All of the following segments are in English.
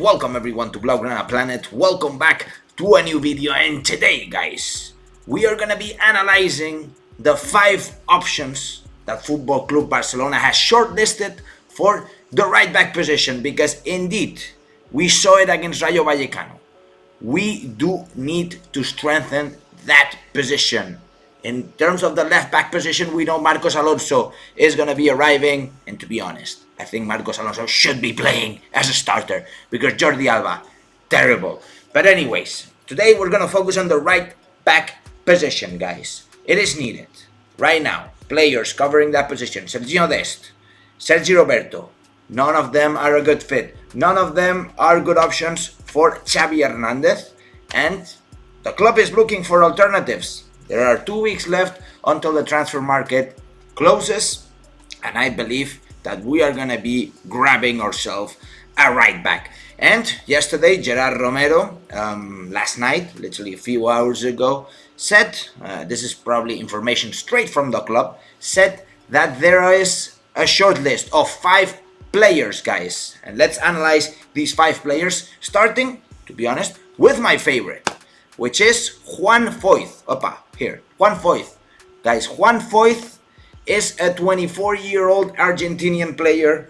welcome everyone to Blaugrana Planet. Welcome back to a new video, and today guys, we are gonna be analyzing the 5 options that Football Club Barcelona has shortlisted for the right back position, because indeed, we saw it against Rayo Vallecano. We do need to strengthen that position. In terms of the left back position, we know Marcos Alonso is going to be arriving, and to be honest, I think Marcos Alonso should be playing as a starter because Jordi Alba, terrible. But anyways, today we're going to focus on the right back position, guys. It is needed right now. Players covering that position: Sergio Dest, Sergi Roberto. None of them are a good fit. None of them are good options for Xavi Hernandez, and the club is looking for alternatives. There are 2 weeks left until the transfer market closes, and I believe that we are going to be grabbing ourselves a right back. And yesterday, Gerard Romero, last night, literally a few hours ago, said, this is probably information straight from the club, said that there is a short list of 5 players, guys. And let's analyze these 5 players, starting, to be honest, with my favorite, which is Juan Foyth. Here, Juan Foyth. Guys, Juan Foyth is a 24-year-old Argentinian player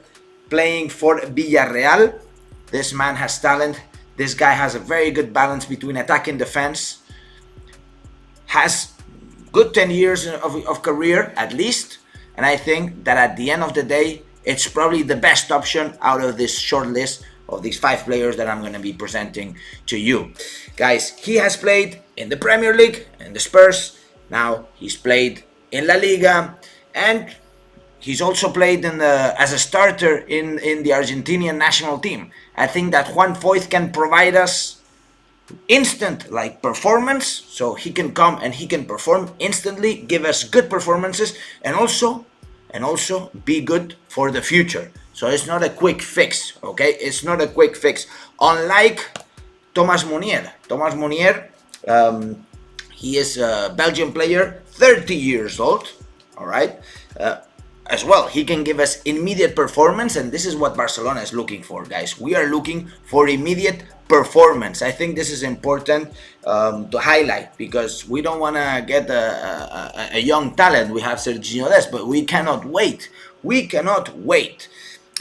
playing for Villarreal. This man has talent. This guy has a very good balance between attack and defense. Has good 10 years of career, at least. And I think that at the end of the day, it's probably the best option out of this short list of these 5 players that I'm going to be presenting to you. Guys, he has played in the Premier League, in the Spurs. Now he's played in La Liga, and he's also played as a starter in the Argentinian national team. I think that Juan Foyth can provide us instant performance, so he can come and he can perform instantly, give us good performances, and also be good for the future. So it's not a quick fix, okay? It's not a quick fix. Unlike Thomas Meunier. Thomas Meunier, he is a Belgian player, 30 years old, all right? As well, he can give us immediate performance, and this is what Barcelona is looking for, guys. We are looking for immediate performance. I think this is important to highlight, because we don't want to get a young talent. We have Sergio Dest, but we cannot wait. We cannot wait.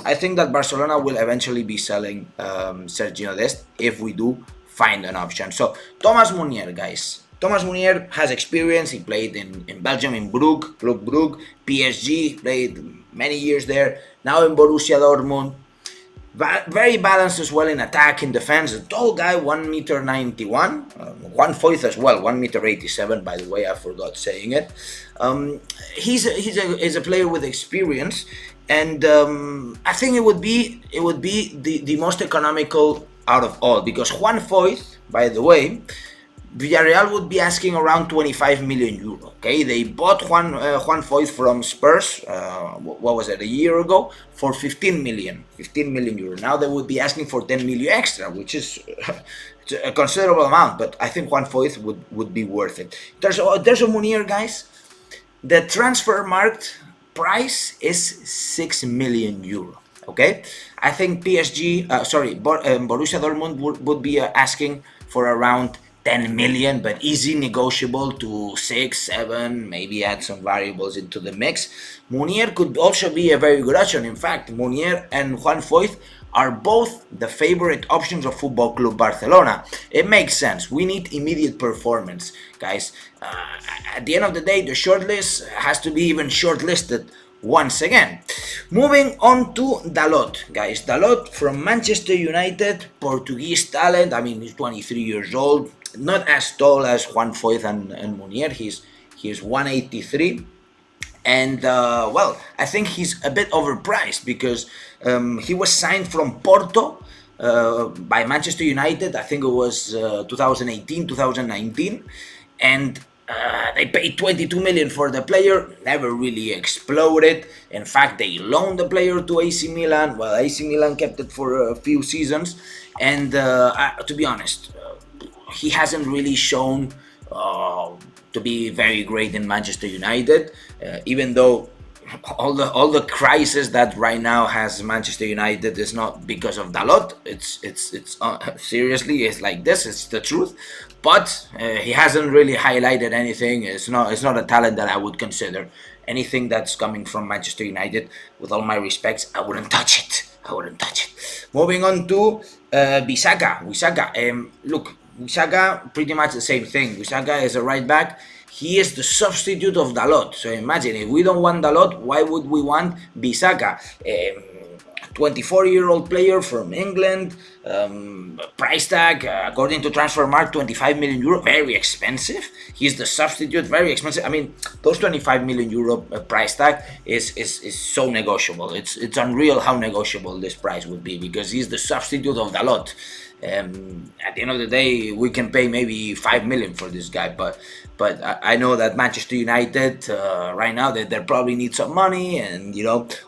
I think that Barcelona will eventually be selling Sergio Dest if we do find an option. So Thomas Meunier, guys. Thomas Meunier has experience. He played in Belgium, in Club Brugge, PSG, played many years there. Now in Borussia Dortmund. Very balanced as well in attack, in defense. A tall guy, 1m91. Juan Foyth as well, 1m87. By the way, I forgot saying it. He's a player with experience, and I think it would be the most economical out of all, because Juan Foyth, by the way, Villarreal would be asking around 25 million euro. Okay, they bought Juan Foyth from Spurs. What was it, a year ago, for 15 million euro. Now they would be asking for 10 million extra, which is a considerable amount. But I think Juan Foyth would be worth it. There's a Meunier, guys. The transfer market price is 6 million euro. Okay, I think Borussia Dortmund would be asking for around 10 million, but easy negotiable to 6, 7, maybe add some variables into the mix. Meunier could also be a very good option. In fact, Meunier and Juan Foyth are both the favorite options of Football Club Barcelona. It makes sense. We need immediate performance, guys. At the end of the day, the shortlist has to be even shortlisted once again. Moving on to Dalot, guys. Dalot from Manchester United, Portuguese talent. I mean, he's 23 years old. Not as tall as Juan Foyth and Meunier. He's 183. And, well, I think he's a bit overpriced, because he was signed from Porto by Manchester United. I think it was 2018, 2019. And they paid 22 million for the player. Never really exploded. In fact, they loaned the player to AC Milan. Well, AC Milan kept it for a few seasons. And to be honest, he hasn't really shown to be very great in Manchester United, even though all the crisis that right now has Manchester United is not because of Dalot. It's seriously, it's like this. It's the truth. But he hasn't really highlighted anything. It's not a talent that I would consider. Anything that's coming from Manchester United, with all my respects, I wouldn't touch it. I wouldn't touch it. Moving on to Bisaka. Look, Wisaka, pretty much the same thing. Wisaka is a right back. He is the substitute of Dalot. So imagine, if we don't want Dalot, why would we want Bisaka? 24-year-old player from England, price tag, according to Transfermarkt, 25 million euro, very expensive. He's the substitute, very expensive. I mean, those 25 million euro price tag is so negotiable. It's unreal how negotiable this price would be, because he's the substitute of Dalot. At the end of the day, we can pay maybe 5 million for this guy, but I know that Manchester United right now, they probably need some money, and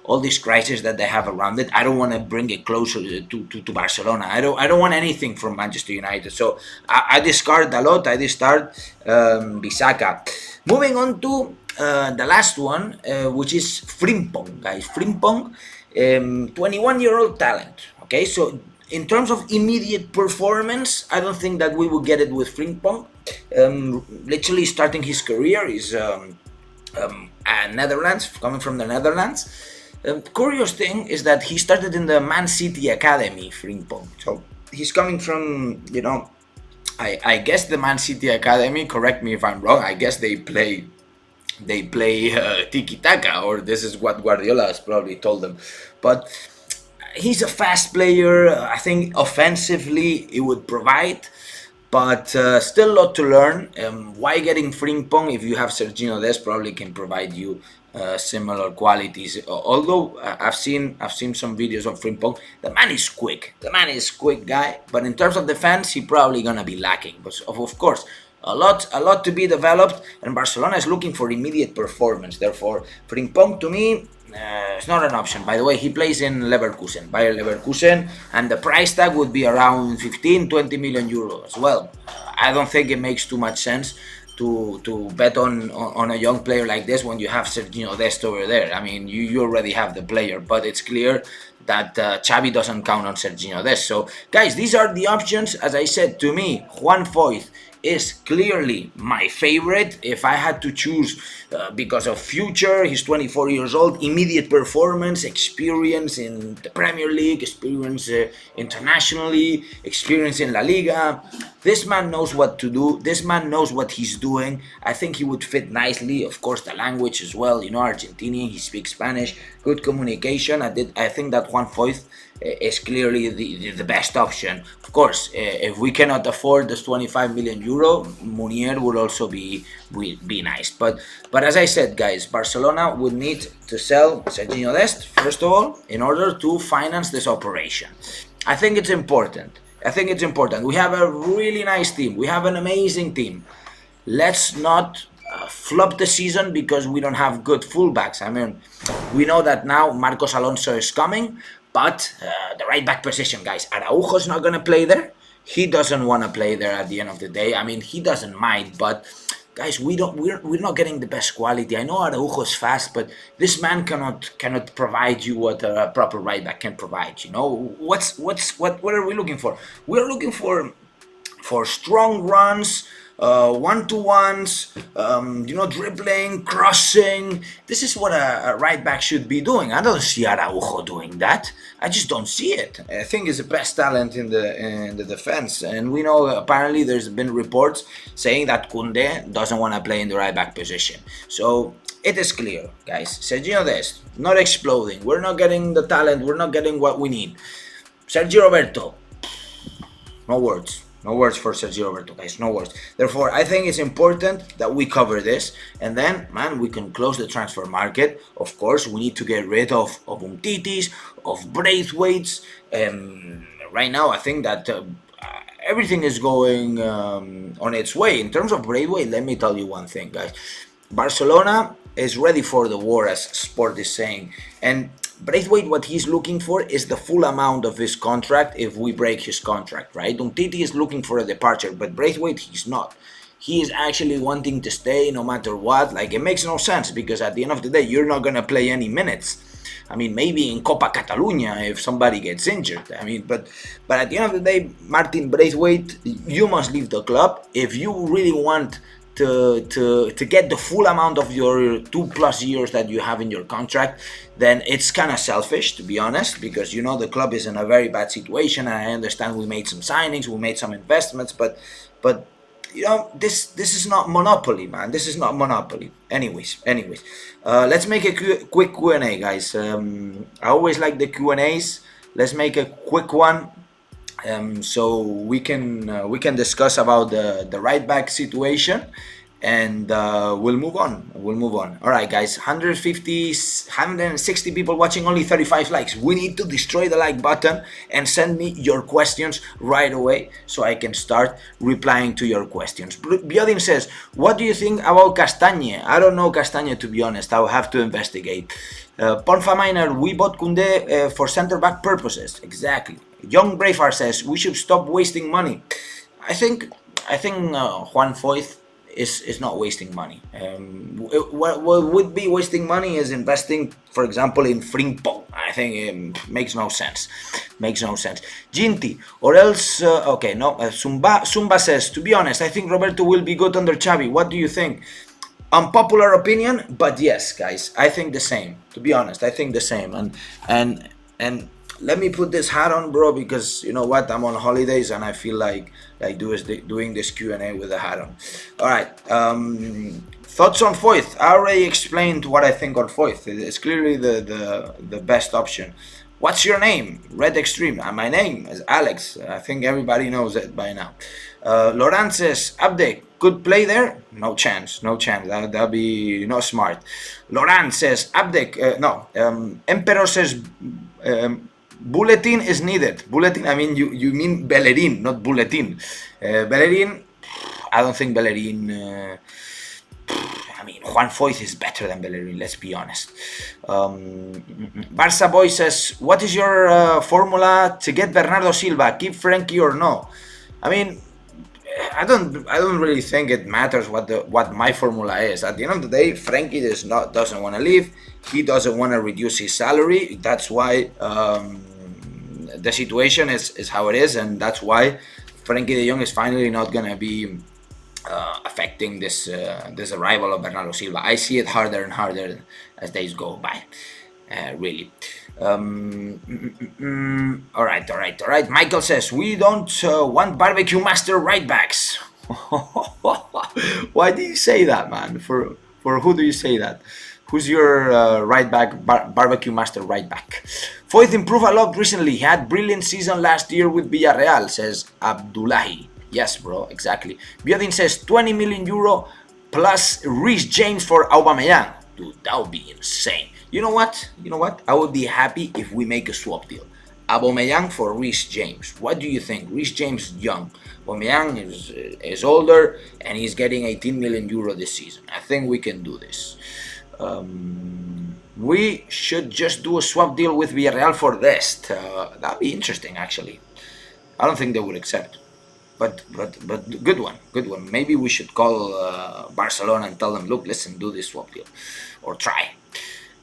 all this crisis that they have around it. I don't want to bring it closer to Barcelona. I don't want anything from Manchester United, so I discard Dalot. I discard Bisaka. Moving on to the last one, which is Frimpong, guys. Frimpong, 21-year-old talent. Okay, so in terms of immediate performance, I don't think that we will get it with Frimpong. Literally starting his career is Netherlands, coming from the Netherlands. Curious thing is that he started in the Man City Academy, Frimpong. So he's coming from, I guess the Man City Academy, correct me if I'm wrong, I guess they play tiki-taka, or this is what Guardiola has probably told them. But he's a fast player. I think offensively he would provide, but still a lot to learn. Why getting Frimpong if you have Serginho Dest probably can provide you similar qualities? Although I've seen some videos of Frimpong, the man is quick. The man is quick guy, but in terms of defense, he probably gonna be lacking. But of course, a lot to be developed, and Barcelona is looking for immediate performance. Therefore, Frimpong to me, it's not an option. By the way, he plays in Leverkusen, Bayer Leverkusen, and the price tag would be around 15-20 million euros. Well, I don't think it makes too much sense to bet on a young player like this when you have Serginho Dest over there. I mean, you already have the player, but it's clear that Xavi doesn't count on Serginho Dest. So, guys, these are the options. As I said, to me, Juan Foyth is clearly my favorite. If I had to choose because of future, he's 24 years old, immediate performance, experience in the Premier League, experience internationally, experience in La Liga. This man knows what to do. This man knows what he's doing. I think he would fit nicely. Of course, the language as well. Argentinian, he speaks Spanish, good communication. I think that Juan Foyth is clearly the best option. Of course, if we cannot afford this 25 million euro, Munier would also be nice. But as I said, guys, Barcelona would need to sell Serginho Dest, first of all, in order to finance this operation. I think it's important. We have a really nice team. We have an amazing team. Let's not flop the season because we don't have good fullbacks. I mean, we know that now Marcos Alonso is coming, but the right back position, guys, Araujo's not going to play there. He doesn't want to play there at the end of the day. I mean, he doesn't mind, but guys, we're not getting the best quality. I know Araujo is fast, but this man cannot provide you what a proper right back can provide. What are we looking for? We're looking for strong runs, one-to-ones, dribbling, crossing. This is what a right back should be doing. I don't see Araujo doing that. I just don't see it. I think he's the best talent in the defense, and we know apparently there's been reports saying that Koundé doesn't want to play in the right back position. So it is clear, guys. Serginho Dest not exploding. We're not getting the talent. We're not getting what we need. Sergio Roberto, no words. No words for Sergio Roberto, guys. No words. Therefore, I think it's important that we cover this. And then, man, we can close the transfer market. Of course, we need to get rid of Umtitis, of Braithwaite's. Right now, I think that everything is going on its way. In terms of Braithwaite, let me tell you one thing, guys. Barcelona is ready for the war, as Sport is saying. And Braithwaite, what he's looking for is the full amount of his contract if we break his contract, right? Umtiti is looking for a departure, but Braithwaite, he's not. he is actually wanting to stay no matter what. Like, it makes no sense, because at the end of the day, you're not gonna play any minutes. I mean, maybe in Copa Catalunya if somebody gets injured. I mean, but at the end of the day, Martin Braithwaite, you must leave the club if you really want to get the full amount of your 2+ years that you have in your contract. Then it's kind of selfish, to be honest, because the club is in a very bad situation, and I understand we made some signings, we made some investments, but this is not Monopoly, man. This is not Monopoly. Anyways, let's make a quick Q&A, guys. I always like the Q&As. Let's make a quick one, so we can discuss about the right back situation, and we'll move on. All right, guys. 160 people watching, only 35 likes. We need to destroy the like button and send me your questions right away so I can start replying to your questions. Biodin says, what do you think about Castagne? I don't know Castagne, to be honest. I'll have to investigate. Ponfa Miner, we bought Koundé for center back purposes. Exactly. Young Braveheart says, we should stop wasting money. I think Juan Foyth is not wasting money. What would be wasting money is investing, for example, in Frimpong. I think it makes no sense. Ginty, or else, Zumba says, to be honest, I think Roberto will be good under Xavi. What do you think? Unpopular opinion, but yes, guys, I think the same. To be honest, I think the same. And let me put this hat on, bro, because you know what? I'm on holidays and I feel like doing this Q&A with a hat on. All right. Thoughts on Foyth? I already explained what I think on Foyth. It's clearly the best option. What's your name? Red Extreme. My name is Alex. I think everybody knows it by now. Laurent says, update. Could play there? No chance. That'll be not smart. Laurent says, update. No. Emperor says, bulletin is needed. Bulletin, I mean, you mean Bellerin, not bulletin. Bellerin, I don't think Bellerin... I mean, Juan Foyth is better than Bellerin, let's be honest. Barça Boy says, what is your formula to get Bernardo Silva? Keep Frankie or no? I mean, I don't really think it matters what my formula is. At the end of the day, Frankie doesn't want to leave. He doesn't want to reduce his salary. That's why the situation is how it is, and that's why Frankie de Jong is finally not gonna be affecting this arrival of Bernardo Silva. I see it harder and harder as days go by. Really. All right. Michael says, we don't want barbecue master right backs. Why do you say that, man? For who do you say that? Who's your right back, barbecue master right back? Foyth improved a lot recently. He had brilliant season last year with Villarreal, says Abdullahi. Yes, bro, exactly. Biodin says 20 million euro plus Reece James for Aubameyang. Dude, that would be insane. You know what? I would be happy if we make a swap deal. Aubameyang for Reece James. What do you think? Reece James is young. Aubameyang is older, and he's getting 18 million euro this season. I think we can do this. We should just do a swap deal with Villarreal for Dest. That'd be interesting, actually. I don't think they would accept. But good one. Maybe we should call Barcelona and tell them, look, listen, do this swap deal. Or try.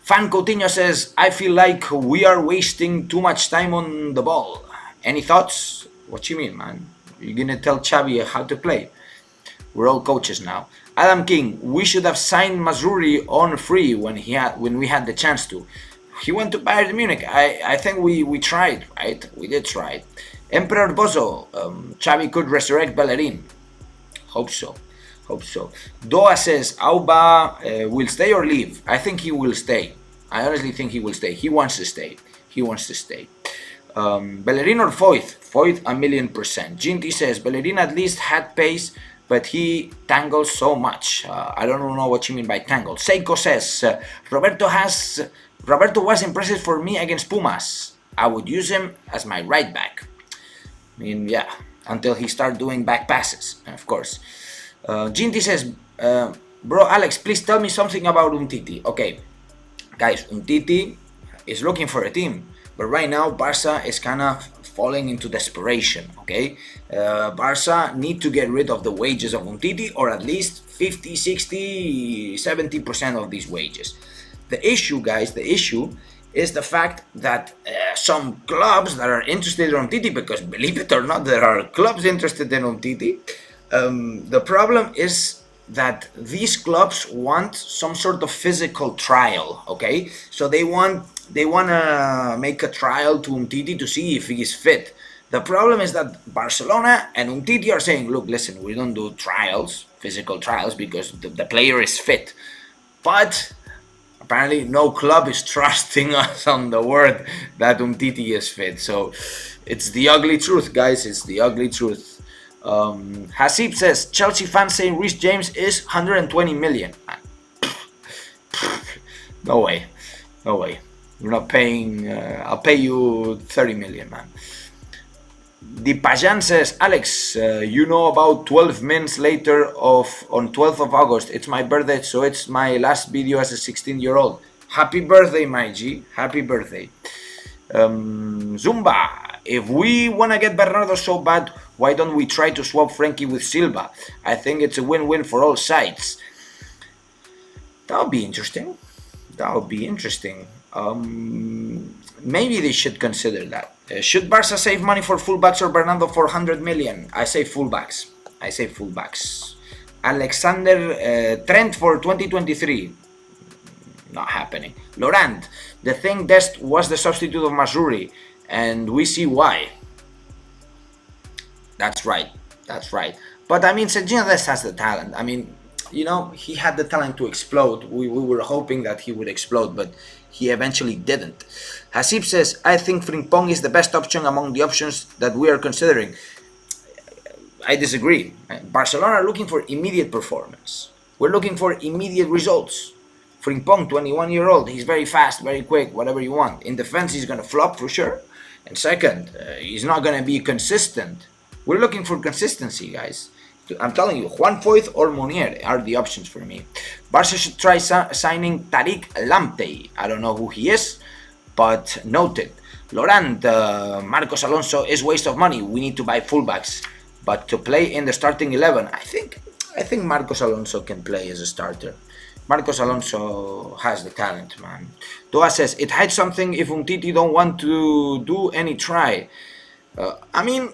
Fan Coutinho says, I feel like we are wasting too much time on the ball. Any thoughts? What you mean, man? You're gonna tell Xavi how to play? We're all coaches now. Adam King, we should have signed Mazruri on free when we had the chance to. He went to Bayern Munich. I think we tried, right? We did try. Emperor Bozo, Xavi could resurrect Bellerin. Hope so. Doa says, Auba will stay or leave? I think he will stay. I honestly think he will stay. He wants to stay. Bellerin or Foyth? Foyth 1,000,000%. Ginty says, Bellerin at least had pace, but he tangles so much. I don't know what you mean by tangle. Seiko says, Roberto was impressive for me against Pumas. I would use him as my right back. I mean, yeah, until he starts doing back passes, of course. Ginty says, bro, Alex, please tell me something about Umtiti. Okay, guys, Umtiti is looking for a team, but right now Barça is kind of falling into desperation, okay? Barca need to get rid of the wages of Umtiti, or at least 50, 60, 70% of these wages. The issue, guys, the issue is the fact that some clubs that are interested in Umtiti, because believe it or not, there are clubs interested in Umtiti. The problem is that these clubs want some sort of physical trial, okay? So they want to make a trial to Umtiti to see if he is fit. The problem is that Barcelona and Umtiti are saying, look, listen, we don't do trials, physical trials, because the player is fit. But apparently no club is trusting us on the word that Umtiti is fit. So it's the ugly truth, guys. It's the ugly truth. Hasib says, Chelsea fans say Reece James is 120 million. No way. No way. You're not paying... I'll pay you 30 million, man. Dipajan says, Alex, you know about 12 minutes later on 12th of August. It's my birthday, so it's my last video as a 16-year-old. Happy birthday, my G. Happy birthday. Zumba, if we want to get Bernardo so bad, why don't we try to swap Frankie with Silva? I think it's a win-win for all sides. That would be interesting. That would be interesting. Maybe they should consider that. Should Barca save money for fullbacks or Bernardo for 100 million? I say fullbacks. I say fullbacks. Alexander Trent for 2023. Not happening. Laurent, the thing Dest was the substitute of Mazuri, and we see why. That's right. That's right. But I mean, Sergio Dest has the talent. I mean, you know, he had the talent to explode. We were hoping that he would explode, but he eventually didn't. Hasib says, I think Frimpong is the best option among the options that we are considering. I disagree. Barcelona are looking for immediate performance. We're looking for immediate results. Frimpong, 21-year-old, he's very fast, very quick, whatever you want. In defense, he's going to flop for sure. And second, he's not going to be consistent. We're looking for consistency, guys. I'm telling you, Juan Foyth or Munier are the options for me. Barca should try signing Tariq Lamptey. I don't know who he is, but noted. Laurent, Marcos Alonso is waste of money. We need to buy fullbacks. But to play in the starting 11, I think Marcos Alonso can play as a starter. Marcos Alonso has the talent, man. Doa says, it hides something if Umtiti don't want to do any try. I mean,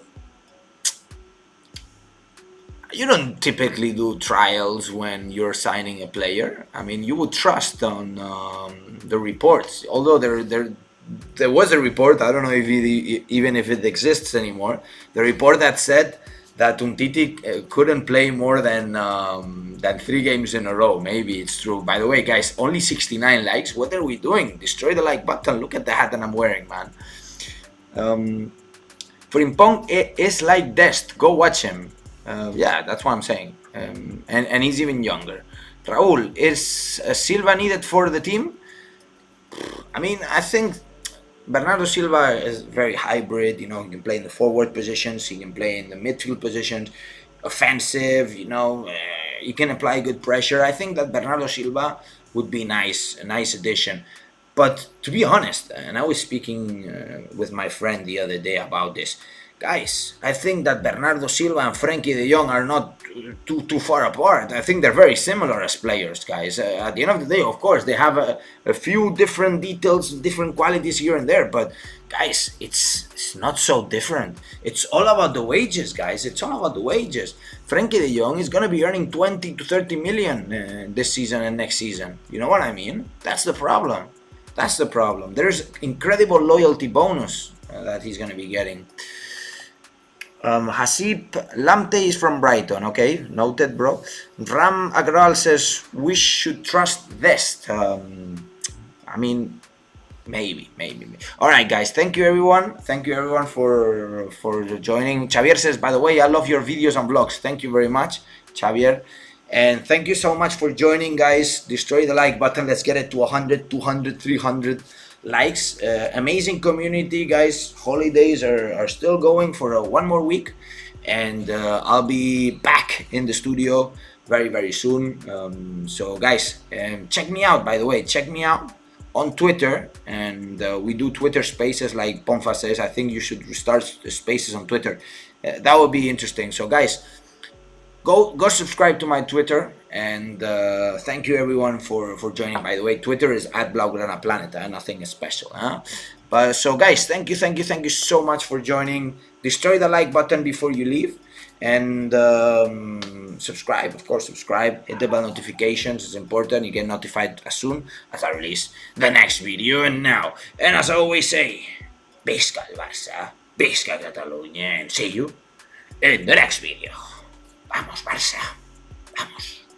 you don't typically do trials when you're signing a player. I mean, you would trust on the reports. Although there was a report, I don't know if even if it exists anymore, the report that said that Umtiti couldn't play more than 3 games in a row. Maybe it's true. By the way, guys, only 69 likes. What are we doing? Destroy the like button. Look at the hat that I'm wearing, man. Frimpong is like Dest. Go watch him. Yeah, that's what I'm saying. And he's even younger. Raul, is Silva needed for the team? I mean, I think Bernardo Silva is very hybrid. You know, he can play in the forward positions, he can play in the midfield positions, offensive. You know, he can apply good pressure. I think that Bernardo Silva would be a nice addition. But to be honest, and I was speaking with my friend the other day about this. Guys, I think that Bernardo Silva and Frankie de Jong are not too far apart. I think they're very similar as players, guys. At the end of the day, of course, they have a few different details, different qualities here and there. But, guys, it's not so different. It's all about the wages, guys. It's all about the wages. Frankie de Jong is going to be earning 20 to 30 million this season and next season. You know what I mean? That's the problem. That's the problem. There's incredible loyalty bonus that he's going to be getting. Hasib Lamptey is from Brighton, okay, noted, bro. Ram Agral says we should trust Dest. I mean, maybe. All right, guys, thank you everyone for joining. Xavier says, by the way, I love your videos and vlogs. Thank you very much, Xavier. And thank you so much for joining, guys. Destroy the like button. Let's get it to 100, 200, 300 likes. Amazing community, guys. Holidays are still going for one more week, and I'll be back in the studio very soon. So guys, check me out, by the way. Check me out on Twitter, and we do Twitter spaces like Ponfa says. I think you should restart spaces on Twitter. That would be interesting. So guys, go subscribe to my Twitter, and thank you everyone for joining. By the way, Twitter is at Blaugrana Planet, nothing special, huh? But so guys, thank you so much for joining. Destroy the like button before you leave, and subscribe, of course. Subscribe, hit the bell notifications. It's important. You get notified as soon as I release the next video. And now, and as I always say, Visca el Barça, Visca Catalunya, and see you in the next video. Vamos, Barça. Vamos.